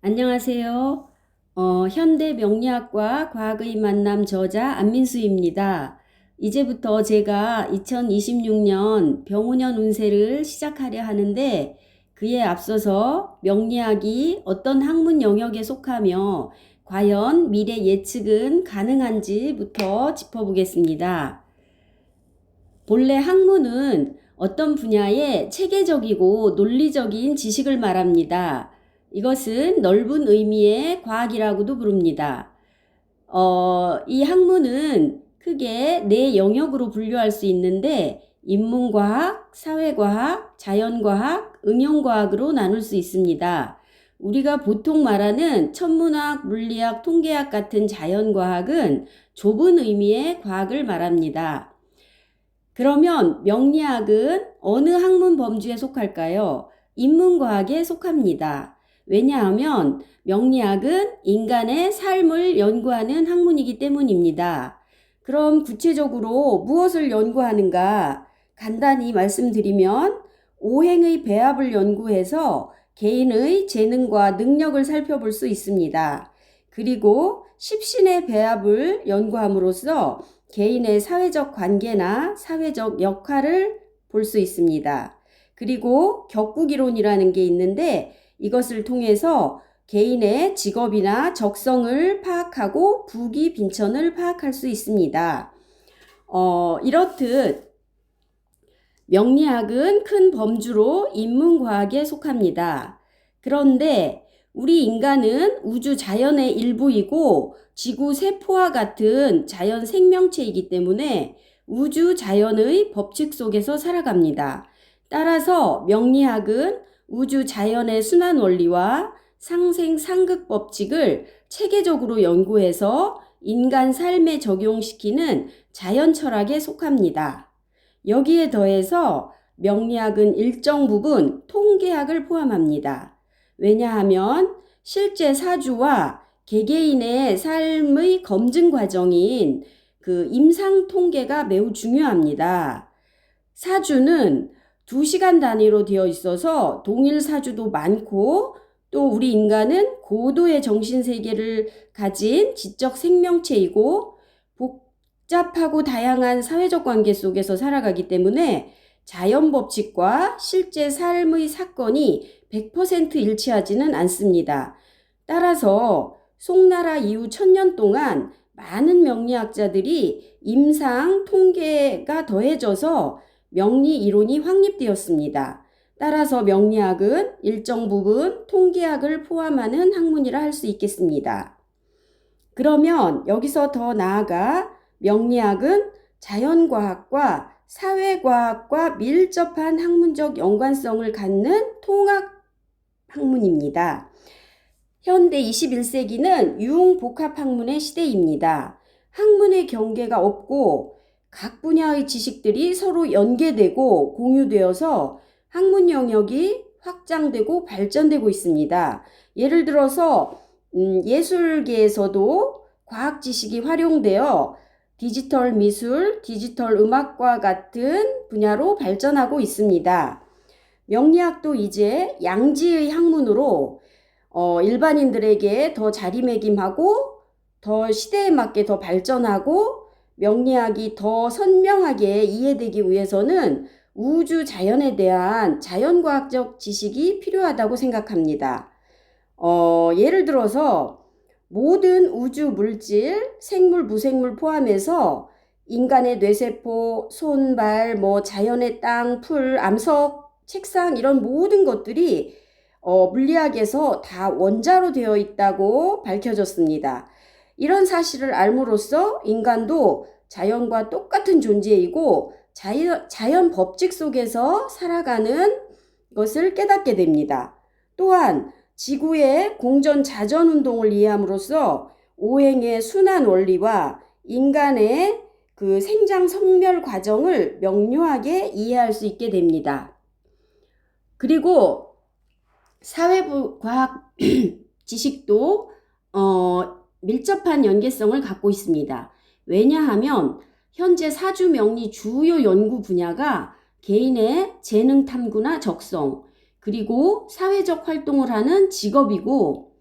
안녕하세요. 현대 명리학과 과학의 만남 저자 안민수입니다. 이제부터 제가 2026년 병오년 운세를 시작하려 하는데 그에 앞서서 명리학이 어떤 학문 영역에 속하며 과연 미래 예측은 가능한지부터 짚어보겠습니다. 본래 학문은 어떤 분야의 체계적이고 논리적인 지식을 말합니다. 이것은 넓은 의미의 과학이라고도 부릅니다. 이 학문은 크게 네 영역으로 분류할 수 있는데 인문과학, 사회과학, 자연과학, 응용과학으로 나눌 수 있습니다. 우리가 보통 말하는 천문학, 물리학, 통계학 같은 자연과학은 좁은 의미의 과학을 말합니다. 그러면 명리학은 어느 학문 범주에 속할까요? 인문과학에 속합니다. 왜냐하면 명리학은 인간의 삶을 연구하는 학문이기 때문입니다. 그럼 구체적으로 무엇을 연구하는가? 간단히 말씀드리면 오행의 배합을 연구해서 개인의 재능과 능력을 살펴볼 수 있습니다. 그리고 십신의 배합을 연구함으로써 개인의 사회적 관계나 사회적 역할을 볼 수 있습니다. 그리고 격국이론이라는 게 있는데 이것을 통해서 개인의 직업이나 적성을 파악하고 부귀 빈천을 파악할 수 있습니다. 이렇듯 명리학은 큰 범주로 인문과학에 속합니다. 그런데 우리 인간은 우주 자연의 일부이고 지구 세포와 같은 자연 생명체이기 때문에 우주 자연의 법칙 속에서 살아갑니다. 따라서 명리학은 우주 자연의 순환 원리와 상생 상극 법칙을 체계적으로 연구해서 인간 삶에 적용시키는 자연 철학에 속합니다. 여기에 더해서 명리학은 일정 부분 통계학을 포함합니다. 왜냐하면 실제 사주와 개개인의 삶의 검증 과정인 그 임상 통계가 매우 중요합니다. 사주는 2시간 단위로 되어 있어서 동일 사주도 많고 또 우리 인간은 고도의 정신세계를 가진 지적 생명체이고 복잡하고 다양한 사회적 관계 속에서 살아가기 때문에 자연 법칙과 실제 삶의 사건이 100% 일치하지는 않습니다. 따라서 송나라 이후 1000년 동안 많은 명리학자들이 임상 통계가 더해져서 명리 이론이 확립되었습니다. 따라서 명리학은 일정 부분 통계학을 포함하는 학문이라 할 수 있겠습니다. 그러면 여기서 더 나아가 명리학은 자연과학과 사회과학과 밀접한 학문적 연관성을 갖는 통합 학문입니다. 현대 21세기는 융복합학문의 시대입니다. 학문의 경계가 없고 각 분야의 지식들이 서로 연계되고 공유되어서 학문 영역이 확장되고 발전되고 있습니다. 예를 들어서 예술계에서도 과학 지식이 활용되어 디지털 미술, 디지털 음악과 같은 분야로 발전하고 있습니다. 명리학도 이제 양지의 학문으로 일반인들에게 더 자리매김하고 더 시대에 맞게 더 발전하고 명리학이 더 선명하게 이해되기 위해서는 우주 자연에 대한 자연과학적 지식이 필요하다고 생각합니다. 예를 들어서 모든 우주 물질, 생물, 무생물 포함해서 인간의 뇌세포, 손, 발, 자연의 땅, 풀, 암석, 책상 이런 모든 것들이 물리학에서 다 원자로 되어 있다고 밝혀졌습니다. 이런 사실을 알므로써 인간도 자연과 똑같은 존재이고 자연 법칙 속에서 살아가는 것을 깨닫게 됩니다. 또한 지구의 공전 자전 운동을 이해함으로써 오행의 순환 원리와 인간의 그 생장 성멸 과정을 명료하게 이해할 수 있게 됩니다. 그리고 사회과학 지식도 밀접한 연계성을 갖고 있습니다. 왜냐하면 현재 사주 명리 주요 연구 분야가 개인의 재능 탐구나 적성, 그리고 사회적 활동을 하는 직업이고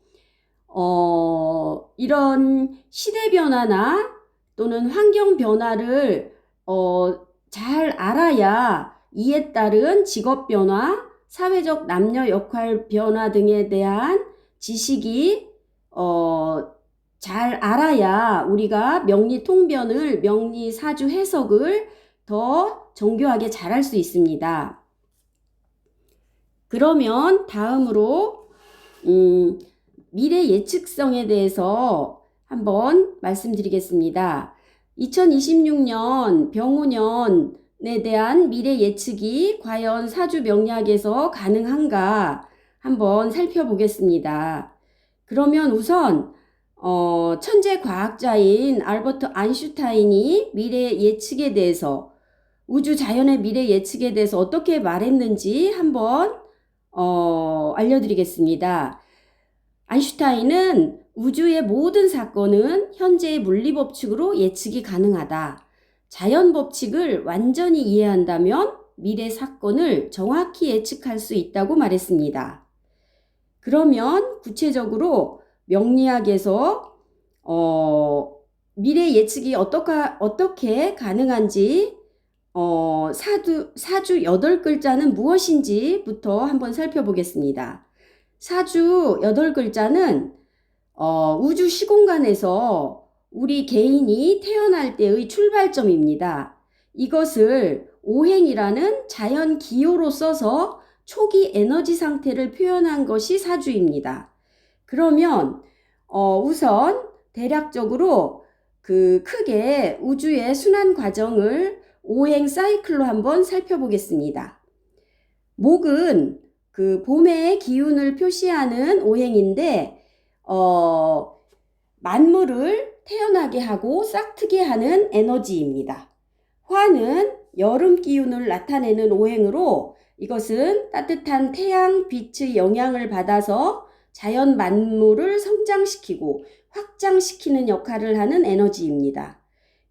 이런 시대 변화나 또는 환경 변화를 잘 알아야 이에 따른 직업 변화, 사회적 남녀 역할 변화 등에 대한 지식이 잘 알아야 우리가 명리 통변을, 명리 사주 해석을 더 정교하게 잘할 수 있습니다. 그러면 다음으로 미래 예측성에 대해서 한번 말씀드리겠습니다. 2026년 병우년에 대한 미래 예측이 과연 사주 명리학에서 가능한가 한번 살펴보겠습니다. 그러면 우선 천재 과학자인 알버트 아인슈타인이 미래 예측에 대해서, 우주 자연의 미래 예측에 대해서 어떻게 말했는지 한번 알려드리겠습니다. 아인슈타인은 우주의 모든 사건은 현재의 물리법칙으로 예측이 가능하다. 자연 법칙을 완전히 이해한다면 미래 사건을 정확히 예측할 수 있다고 말했습니다. 그러면 구체적으로 명리학에서 미래 예측이 어떻게 가능한지 사주 8글자는 무엇인지부터 한번 살펴보겠습니다. 사주 8글자는 우주 시공간에서 우리 개인이 태어날 때의 출발점입니다. 이것을 오행이라는 자연 기호로 써서 초기 에너지 상태를 표현한 것이 사주입니다. 그러면 우선 대략적으로 크게 우주의 순환 과정을 오행 사이클로 한번 살펴보겠습니다. 목은 봄의 기운을 표시하는 오행인데 만물을 태어나게 하고 싹트게 하는 에너지입니다. 화는 여름 기운을 나타내는 오행으로 이것은 따뜻한 태양 빛의 영향을 받아서 자연 만물을 성장시키고 확장시키는 역할을 하는 에너지입니다.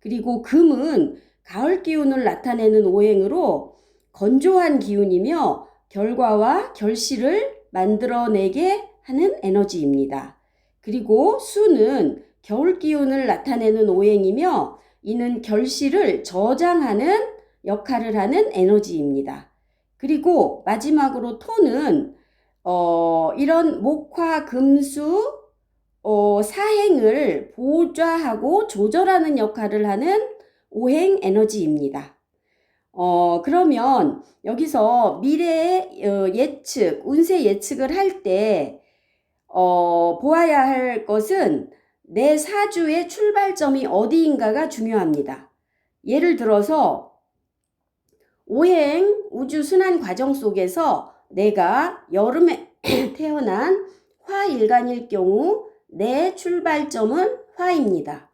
그리고 금은 가을 기운을 나타내는 오행으로 건조한 기운이며 결과와 결실을 만들어내게 하는 에너지입니다. 그리고 수는 겨울 기운을 나타내는 오행이며 이는 결실을 저장하는 역할을 하는 에너지입니다. 그리고 마지막으로 토는 이런 목화, 금수, 사행을 보좌하고 조절하는 역할을 하는 오행 에너지입니다. 그러면 여기서 미래 예측, 운세 예측을 할 때 보아야 할 것은 내 사주의 출발점이 어디인가가 중요합니다. 예를 들어서 오행 우주 순환 과정 속에서 내가 여름에 태어난 화일간일 경우 내 출발점은 화입니다.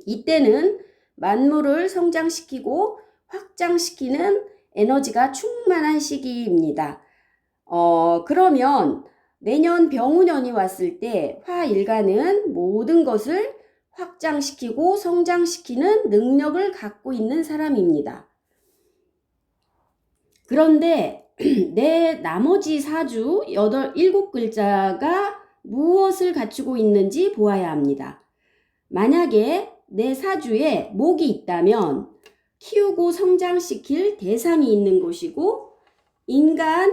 이때는 만물을 성장시키고 확장시키는 에너지가 충만한 시기입니다. 그러면 내년 병우년이 왔을 때 화일간은 모든 것을 확장시키고 성장시키는 능력을 갖고 있는 사람입니다. 그런데 내 나머지 사주 7글자가 무엇을 갖추고 있는지 보아야 합니다. 만약에 내 사주에 목이 있다면 키우고 성장시킬 대상이 있는 곳이고, 인간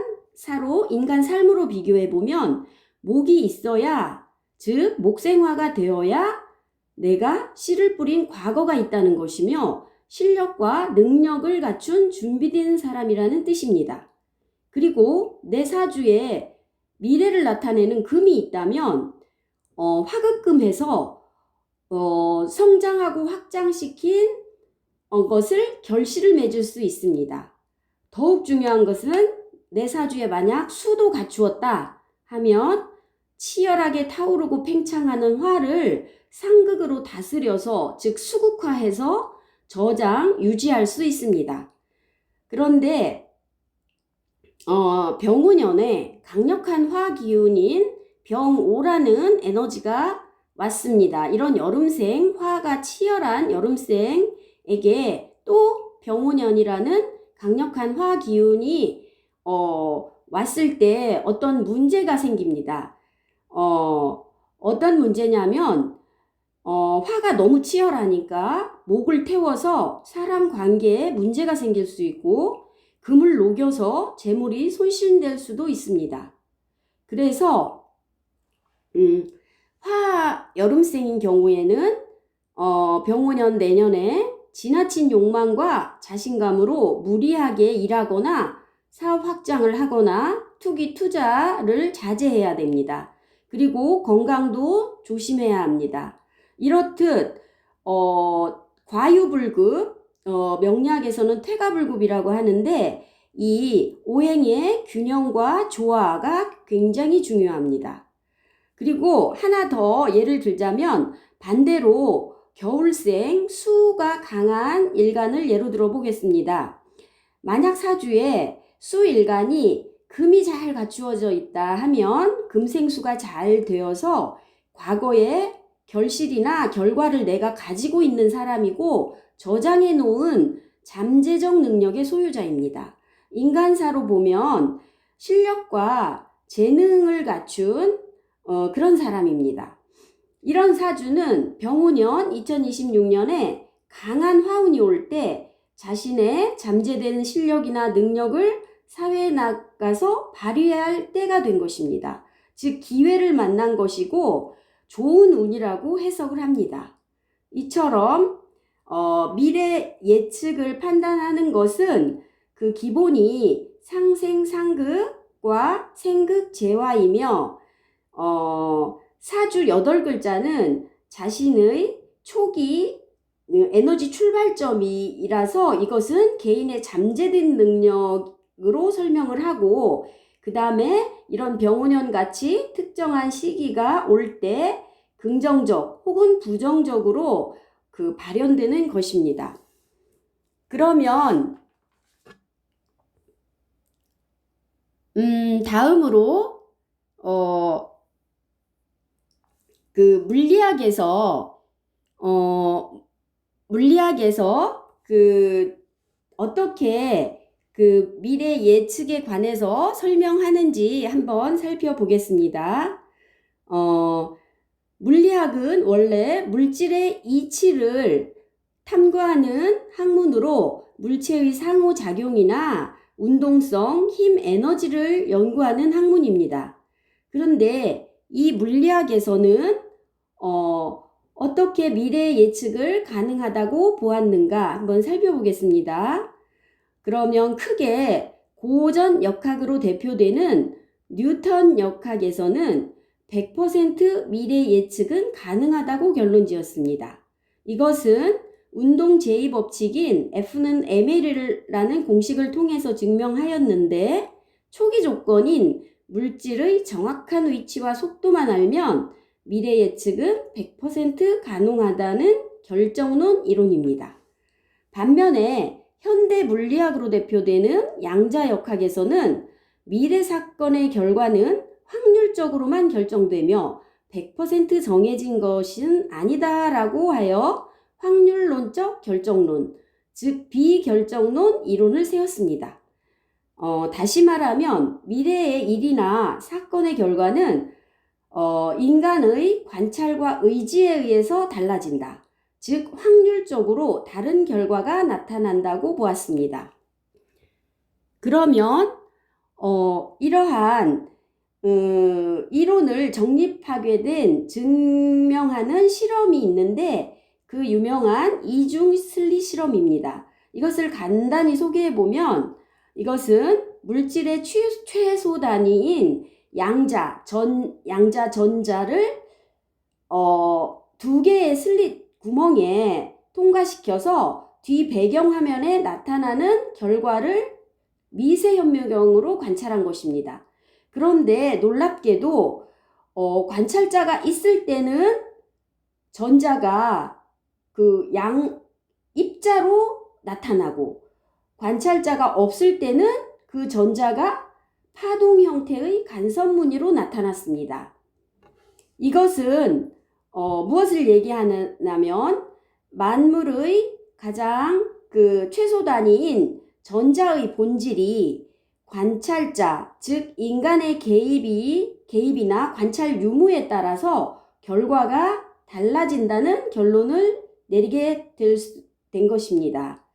삶으로 비교해 보면 목이 있어야, 즉 목생화가 되어야 내가 씨를 뿌린 과거가 있다는 것이며 실력과 능력을 갖춘 준비된 사람이라는 뜻입니다. 그리고 내 사주에 미래를 나타내는 금이 있다면 화급금해서 성장하고 확장시킨 것을 결실을 맺을 수 있습니다. 더욱 중요한 것은 내 사주에 만약 수도 갖추었다 하면 치열하게 타오르고 팽창하는 화를 상극으로 다스려서, 즉 수극화해서 저장, 유지할 수 있습니다. 그런데 병우년에 강력한 화 기운인 병오라는 에너지가 왔습니다. 이런 여름생, 화가 치열한 여름생에게 또 병우년이라는 강력한 화 기운이 왔을 때 어떤 문제가 생깁니다. 어떤 문제냐면 화가 너무 치열하니까 목을 태워서 사람 관계에 문제가 생길 수 있고 금을 녹여서 재물이 손실될 수도 있습니다. 그래서 화 여름생인 경우에는 병오년 내년에 지나친 욕망과 자신감으로 무리하게 일하거나 사업 확장을 하거나 투기 투자를 자제해야 됩니다. 그리고 건강도 조심해야 합니다. 이렇듯 과유불급, 명리학에서는 퇴가불급이라고 하는데 이 오행의 균형과 조화가 굉장히 중요합니다. 그리고 하나 더 예를 들자면 반대로 겨울생 수가 강한 일간을 예로 들어 보겠습니다. 만약 사주에 수 일간이 금이 잘 갖추어져 있다 하면 금생수가 잘 되어서 과거에 결실이나 결과를 내가 가지고 있는 사람이고 저장해 놓은 잠재적 능력의 소유자입니다. 인간사로 보면 실력과 재능을 갖춘 그런 사람입니다. 이런 사주는 병오년 2026년에 강한 화운이 올 때 자신의 잠재된 실력이나 능력을 사회에 나가서 발휘할 때가 된 것입니다. 즉 기회를 만난 것이고 좋은 운이라고 해석을 합니다. 이처럼 미래 예측을 판단하는 것은 그 기본이 상생상극과 생극재화이며 사주 8글자는 자신의 초기 에너지 출발점이라서 이것은 개인의 잠재된 능력으로 설명을 하고 그 다음에 이런 병오년 같이 특정한 시기가 올 때 긍정적 혹은 부정적으로 그 발현되는 것입니다. 그러면 다음으로 그 물리학에서 그 어떻게 그 미래 예측에 관해서 설명하는지 한번 살펴보겠습니다. 물리학은 원래 물질의 이치를 탐구하는 학문으로 물체의 상호작용이나 운동성, 힘, 에너지를 연구하는 학문입니다. 그런데 이 물리학에서는 어떻게 미래 예측을 가능하다고 보았는가 한번 살펴보겠습니다. 그러면 크게 고전 역학으로 대표되는 뉴턴 역학에서는 100% 미래 예측은 가능하다고 결론지었습니다. 이것은 운동 제2법칙인 F는 mL이라는 공식을 통해서 증명하였는데 초기 조건인 물질의 정확한 위치와 속도만 알면 미래 예측은 100% 가능하다는 결정론 이론입니다. 반면에 현대 물리학으로 대표되는 양자역학에서는 미래 사건의 결과는 확률적으로만 결정되며 100% 정해진 것은 아니다라고 하여 확률론적 결정론, 즉 비결정론 이론을 세웠습니다. 다시 말하면 미래의 일이나 사건의 결과는 인간의 관찰과 의지에 의해서 달라진다. 즉 확률적으로 다른 결과가 나타난다고 보았습니다. 그러면 이러한 이론을 정립하게 된 증명하는 실험이 있는데 그 유명한 이중 슬릿 실험입니다. 이것을 간단히 소개해 보면 이것은 물질의 최소 단위인 양자 전자를 두 개의 슬릿 구멍에 통과시켜서 뒤 배경 화면에 나타나는 결과를 미세 현미경으로 관찰한 것입니다. 그런데 놀랍게도 관찰자가 있을 때는 전자가 그 입자로 나타나고 관찰자가 없을 때는 그 전자가 파동 형태의 간섭 무늬로 나타났습니다. 이것은 무엇을 얘기하냐면 만물의 가장 그 최소 단위인 전자의 본질이 관찰자, 즉 인간의 개입이나 관찰 유무에 따라서 결과가 달라진다는 결론을 내리게 된 것입니다.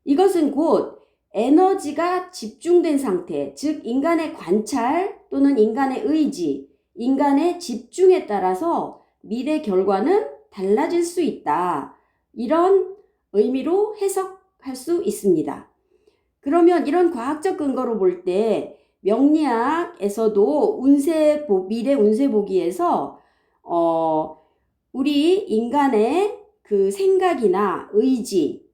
이것은 곧 에너지가 집중된 상태, 즉 인간의 관찰 또는 인간의 의지, 인간의 집중에 따라서 미래 결과는 달라질 수 있다. 이런 의미로 해석할 수 있습니다. 그러면 이런 과학적 근거로 볼 때 명리학에서도 미래 운세 보기에서 우리 인간의 그 생각이나 의지,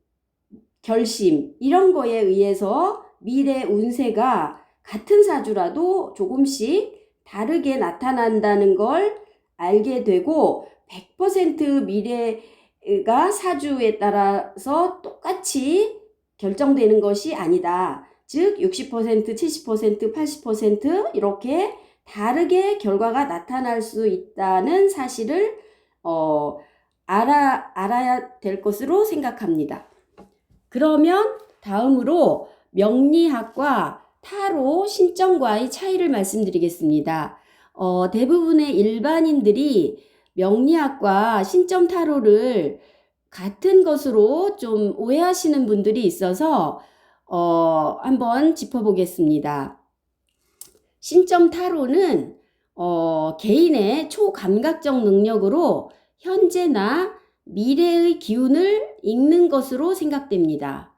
결심 이런 거에 의해서 미래 운세가 같은 사주라도 조금씩 다르게 나타난다는 걸 알게 되고 100% 미래가 사주에 따라서 똑같이 결정되는 것이 아니다. 즉 60%, 70%, 80% 이렇게 다르게 결과가 나타날 수 있다는 사실을 알아야 될 것으로 생각합니다. 그러면 다음으로 명리학과 타로 신점과의 차이를 말씀드리겠습니다. 대부분의 일반인들이 명리학과 신점 타로를 같은 것으로 좀 오해하시는 분들이 있어서 한번 짚어보겠습니다. 신점 타로는 개인의 초감각적 능력으로 현재나 미래의 기운을 읽는 것으로 생각됩니다.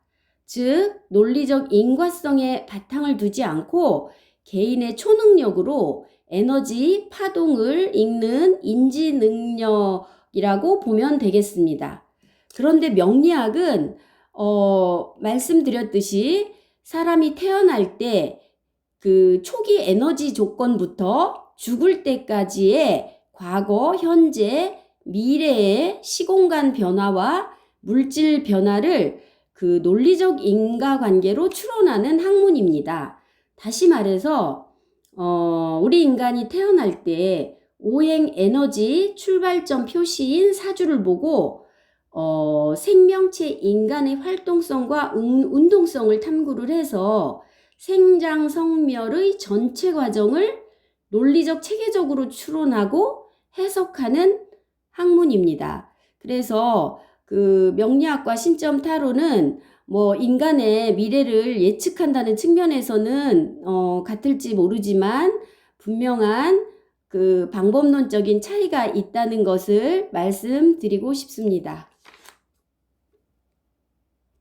즉 논리적 인과성에 바탕을 두지 않고 개인의 초능력으로 에너지 파동을 읽는 인지 능력이라고 보면 되겠습니다. 그런데 명리학은 말씀드렸듯이 사람이 태어날 때 그 초기 에너지 조건부터 죽을 때까지의 과거, 현재, 미래의 시공간 변화와 물질 변화를 그 논리적 인과관계로 추론하는 학문입니다. 다시 말해서 우리 인간이 태어날 때 오행 에너지 출발점 표시인 사주를 보고 생명체 인간의 활동성과 운동성을 탐구를 해서 생장 성멸의 전체 과정을 논리적 체계적으로 추론하고 해석하는 학문입니다. 그래서 그 명리학과 신점 타로는 인간의 미래를 예측한다는 측면에서는 같을지 모르지만 분명한 그 방법론적인 차이가 있다는 것을 말씀드리고 싶습니다.